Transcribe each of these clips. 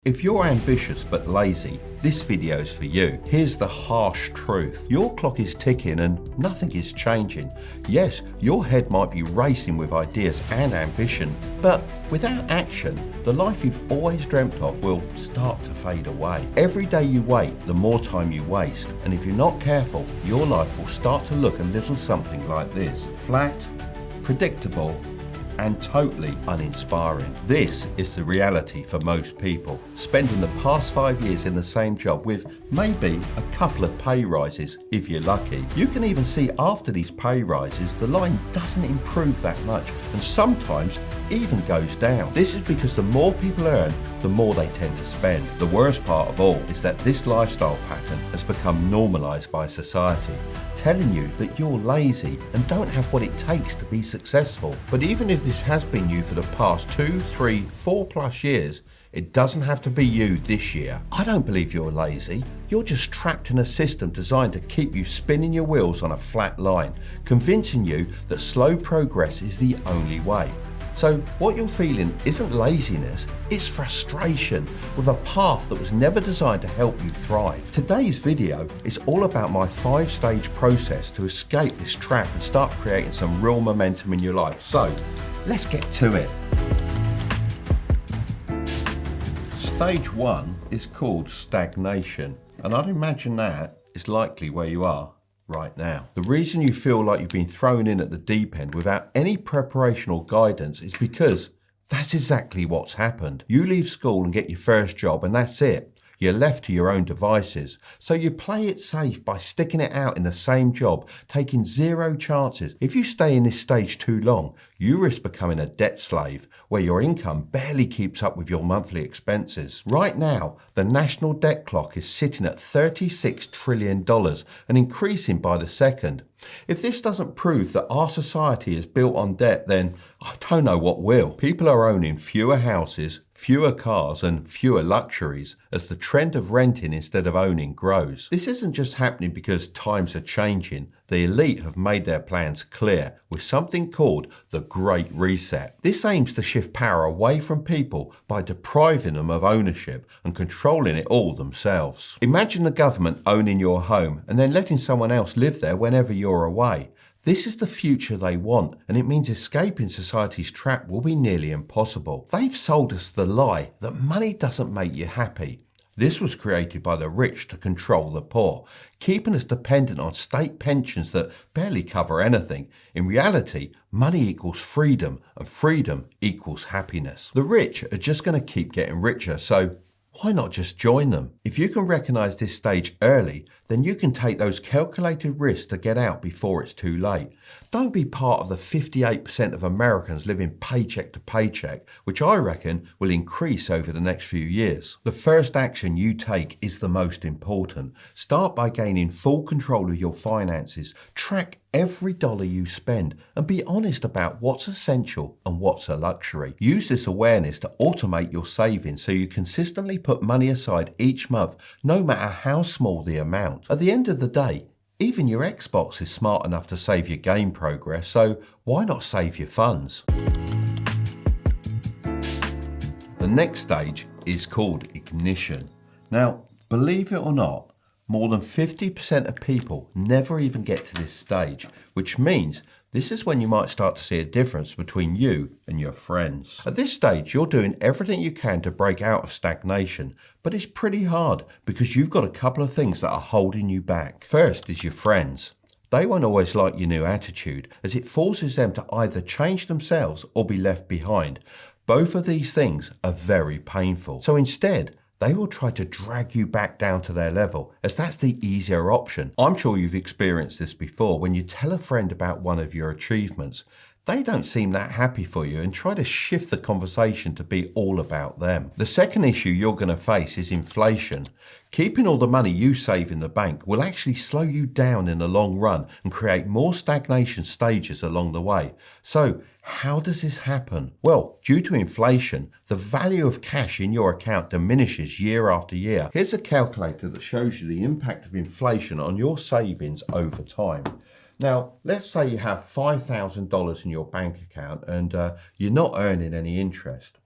If you're ambitious but lazy, this video is for you. Here's the harsh truth. Your clock is ticking and nothing is changing. Yes, your head might be racing with ideas and ambition, but without action, the life you've always dreamt of will start to fade away. Every day you wait, the more time you waste, and if you're not careful, your life will start to look a little something like this. Flat, predictable, and totally uninspiring. This is the reality for most people, spending the past 5 years in the same job with maybe a couple of pay rises if you're lucky. You can even see after these pay rises the line doesn't improve that much and sometimes even goes down. This is because the more people earn, the more they tend to spend. The worst part of all is that this lifestyle pattern has become normalized by society, telling you that you're lazy and don't have what it takes to be successful. But even if this has been you for the past 2, 3, 4+ years, it doesn't have to be you this year. I don't believe you're lazy. You're just trapped in a system designed to keep you spinning your wheels on a flat line, convincing you that slow progress is the only way. So what you're feeling isn't laziness, it's frustration with a path that was never designed to help you thrive. Today's video is all about my 5-stage process to escape this trap and start creating some real momentum in your life. So let's get to it. Stage 1 is called stagnation, and I'd imagine that is likely where you are right now. The reason you feel like you've been thrown in at the deep end without any preparation or guidance is because that's exactly what's happened. You leave school and get your first job and that's it. You're left to your own devices. So you play it safe by sticking it out in the same job, taking 0 chances. If you stay in this stage too long, you risk becoming a debt slave where your income barely keeps up with your monthly expenses. Right now, the national debt clock is sitting at $36 trillion and increasing by the second. If this doesn't prove that our society is built on debt, then I don't know what will. People are owning fewer houses, fewer cars and fewer luxuries as the trend of renting instead of owning grows. This isn't just happening because times are changing. The elite have made their plans clear with something called the Great Reset. This aims to shift power away from people by depriving them of ownership and controlling it all themselves. Imagine the government owning your home and then letting someone else live there whenever you're away. This is the future they want, and it means escaping society's trap will be nearly impossible. They've sold us the lie that money doesn't make you happy. This was created by the rich to control the poor, keeping us dependent on state pensions that barely cover anything. In reality, money equals freedom, and freedom equals happiness. The rich are just going to keep getting richer, so why not just join them? If you can recognize this stage early, then you can take those calculated risks to get out before it's too late. Don't be part of the 58% of Americans living paycheck to paycheck, which I reckon will increase over the next few years. The first action you take is the most important. Start by gaining full control of your finances. Track every dollar you spend and be honest about what's essential and what's a luxury. Use this awareness to automate your savings so you consistently put money aside each month, no matter how small the amount. At the end of the day, even your Xbox is smart enough to save your game progress, so why not save your funds? The next stage is called ignition. Now, believe it or not, more than 50% of people never even get to this stage, which means this is when you might start to see a difference between you and your friends. At this stage, you're doing everything you can to break out of stagnation, but it's pretty hard because you've got a couple of things that are holding you back. First is your friends. They won't always like your new attitude as it forces them to either change themselves or be left behind. Both of these things are very painful. So instead, they will try to drag you back down to their level, as that's the easier option. I'm sure you've experienced this before. When you tell a friend about one of your achievements, they don't seem that happy for you and try to shift the conversation to be all about them. The second issue you're going to face is inflation. Keeping all the money you save in the bank will actually slow you down in the long run and create more stagnation stages along the way. So, how does this happen? Well, due to inflation, the value of cash in your account diminishes year after year. Here's a calculator that shows you the impact of inflation on your savings over time. Now, let's say you have $5,000 in your bank account and you're not earning any interest.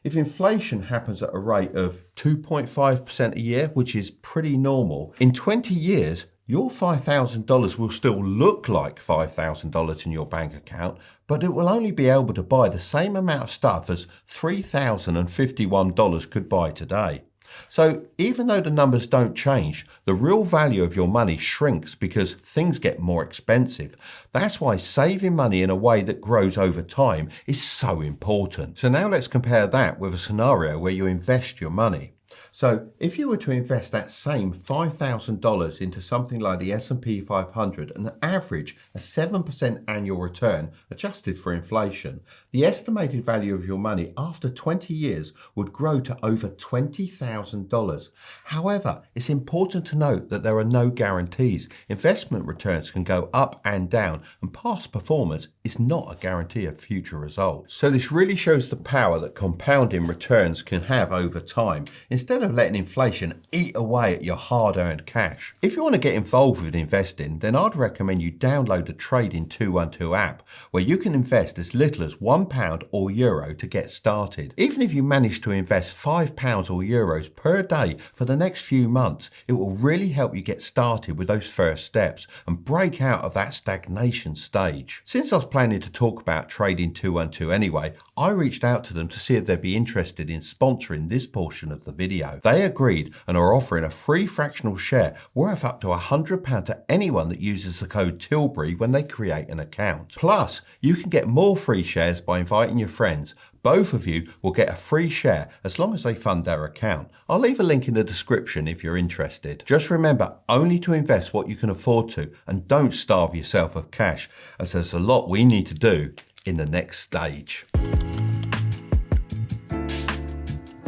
If inflation happens at a rate of 2.5% a year, which is pretty normal, in 20 years, your $5,000 will still look like $5,000 in your bank account, but it will only be able to buy the same amount of stuff as $3,051 could buy today. So even though the numbers don't change, the real value of your money shrinks because things get more expensive. That's why saving money in a way that grows over time is so important. So now let's compare that with a scenario where you invest your money. So if you were to invest that same $5,000 into something like the S&P 500 and average a 7% annual return adjusted for inflation, the estimated value of your money after 20 years would grow to over $20,000. However, it's important to note that there are no guarantees. Investment returns can go up and down, and past performance is not a guarantee of future results. So this really shows the power that compounding returns can have over time, instead of letting inflation eat away at your hard-earned cash. If you want to get involved with investing, then I'd recommend you download the Trading 212 app, where you can invest as little as £1 or euro to get started. Even if you manage to invest £5 or euros per day for the next few months, it will really help you get started with those first steps and break out of that stagnation stage. Since I was planning to talk about Trading 212 anyway, I reached out to them to see if they'd be interested in sponsoring this portion of the video. They agreed and are offering a free fractional share worth up to £100 to anyone that uses the code Tilbury when they create an account. Plus, you can get more free shares by inviting your friends. Both of you will get a free share as long as they fund their account. I'll leave a link in the description if you're interested. Just remember only to invest what you can afford to, and don't starve yourself of cash, as there's a lot we need to do in the next stage.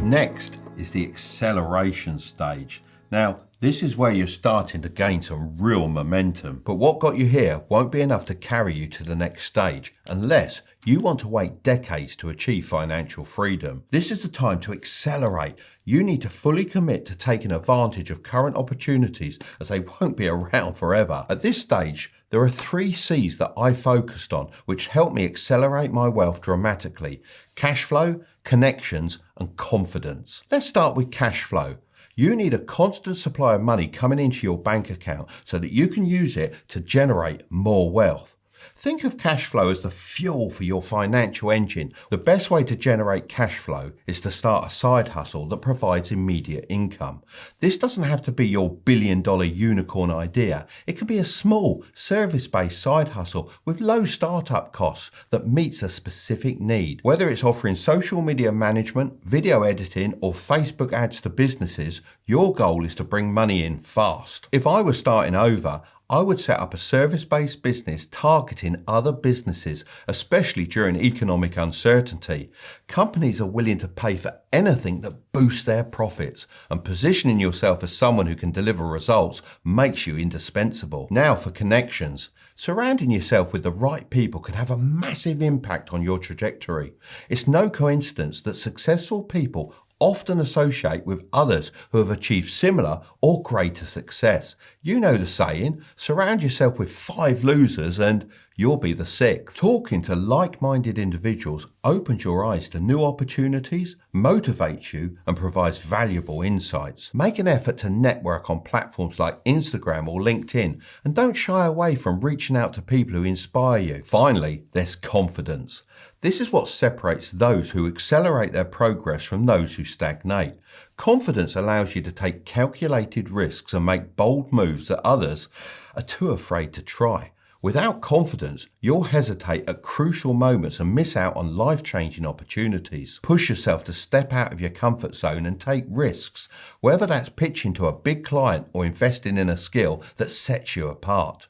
Next is the acceleration stage. Now, this is where you're starting to gain some real momentum, but what got you here won't be enough to carry you to the next stage unless you want to wait decades to achieve financial freedom. This is the time to accelerate. You need to fully commit to taking advantage of current opportunities, as they won't be around forever. At this stage, there are 3 C's that I focused on, which helped me accelerate my wealth dramatically: cash flow, connections, and confidence. Let's start with cash flow. You need a constant supply of money coming into your bank account so that you can use it to generate more wealth. Think of cash flow as the fuel for your financial engine. The best way to generate cash flow is to start a side hustle that provides immediate income. This doesn't have to be your billion-dollar unicorn idea. It can be a small, service-based side hustle with low startup costs that meets a specific need. Whether it's offering social media management, video editing, or Facebook ads to businesses, your goal is to bring money in fast. If I was starting over, I would set up a service-based business targeting other businesses, especially during economic uncertainty. Companies are willing to pay for anything that boosts their profits, and positioning yourself as someone who can deliver results makes you indispensable. Now for connections. Surrounding yourself with the right people can have a massive impact on your trajectory. It's no coincidence that successful people often associate with others who have achieved similar or greater success. You know the saying, surround yourself with 5 losers and you'll be the 6th. Talking to like-minded individuals opens your eyes to new opportunities, motivates you, and provides valuable insights. Make an effort to network on platforms like Instagram or LinkedIn, and don't shy away from reaching out to people who inspire you. Finally, there's confidence. This is what separates those who accelerate their progress from those who stagnate. Confidence allows you to take calculated risks and make bold moves that others are too afraid to try. Without confidence, you'll hesitate at crucial moments and miss out on life-changing opportunities. Push yourself to step out of your comfort zone and take risks, whether that's pitching to a big client or investing in a skill that sets you apart.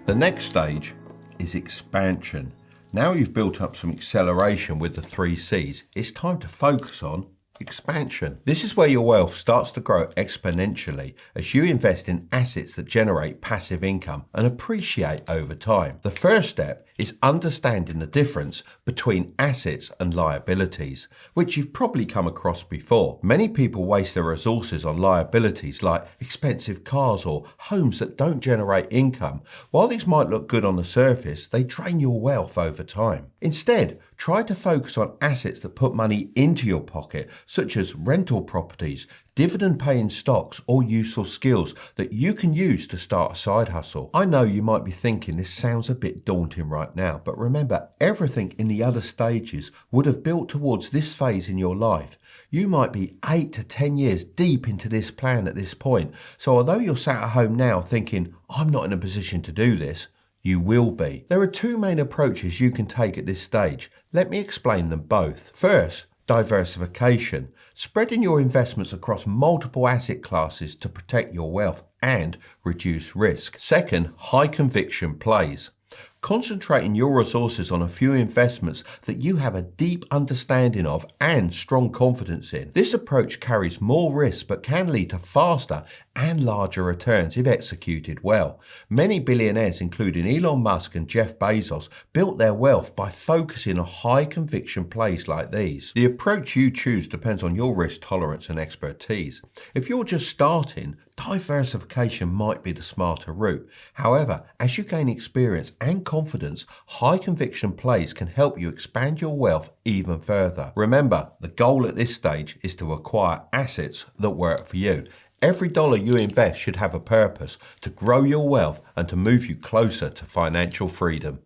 The next stage is expansion. Now you've built up some acceleration with the 3 C's, it's time to focus on expansion. This is where your wealth starts to grow exponentially as you invest in assets that generate passive income and appreciate over time. The first step is understanding the difference between assets and liabilities, which you've probably come across before. Many people waste their resources on liabilities like expensive cars or homes that don't generate income. While these might look good on the surface, they drain your wealth over time. Instead, try to focus on assets that put money into your pocket, such as rental properties, dividend-paying stocks, or useful skills that you can use to start a side hustle. I know you might be thinking this sounds a bit daunting right now, but remember, everything in the other stages would have built towards this phase in your life. You might be 8 to 10 years deep into this plan at this point. So although you're sat at home now thinking, I'm not in a position to do this, you will be. There are two main approaches you can take at this stage. Let me explain them both. First, diversification, spreading your investments across multiple asset classes to protect your wealth and reduce risk. Second, high conviction plays, concentrating your resources on a few investments that you have a deep understanding of and strong confidence in. This approach carries more risk but can lead to faster and larger returns if executed well. Many billionaires, including Elon Musk and Jeff Bezos, built their wealth by focusing on high conviction plays like these. The approach you choose depends on your risk tolerance and expertise. If you're just starting, diversification might be the smarter route. However, as you gain experience and confidence, high conviction plays can help you expand your wealth even further. Remember, the goal at this stage is to acquire assets that work for you. Every dollar you invest should have a purpose to grow your wealth and to move you closer to financial freedom.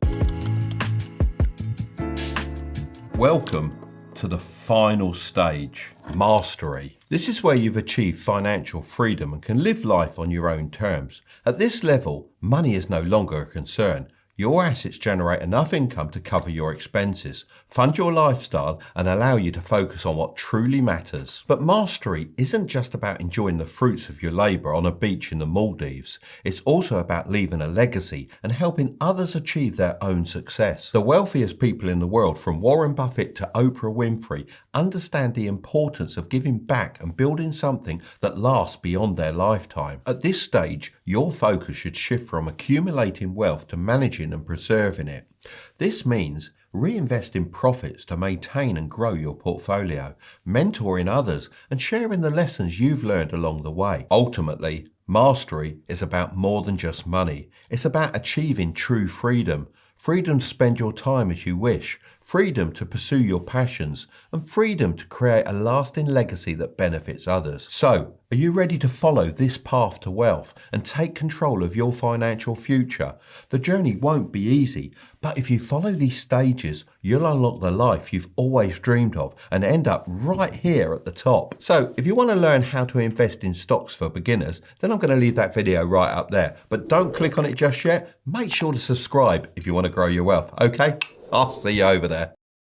Welcome to the final stage, mastery. This is where you've achieved financial freedom and can live life on your own terms. At this level, money is no longer a concern. Your assets generate enough income to cover your expenses, fund your lifestyle, and allow you to focus on what truly matters. But mastery isn't just about enjoying the fruits of your labor on a beach in the Maldives. It's also about leaving a legacy and helping others achieve their own success. The wealthiest people in the world, from Warren Buffett to Oprah Winfrey, understand the importance of giving back and building something that lasts beyond their lifetime. At this stage, your focus should shift from accumulating wealth to managing and preserving it. This means reinvesting profits to maintain and grow your portfolio, mentoring others, and sharing the lessons you've learned along the way. Ultimately, mastery is about more than just money. It's about achieving true freedom. Freedom to spend your time as you wish, freedom to pursue your passions, and freedom to create a lasting legacy that benefits others. So, are you ready to follow this path to wealth and take control of your financial future? The journey won't be easy, but if you follow these stages, you'll unlock the life you've always dreamed of and end up right here at the top. So, if you want to learn how to invest in stocks for beginners, then I'm going to leave that video right up there. But don't click on it just yet. Make sure to subscribe if you want to grow your wealth, okay? I'll see you over there.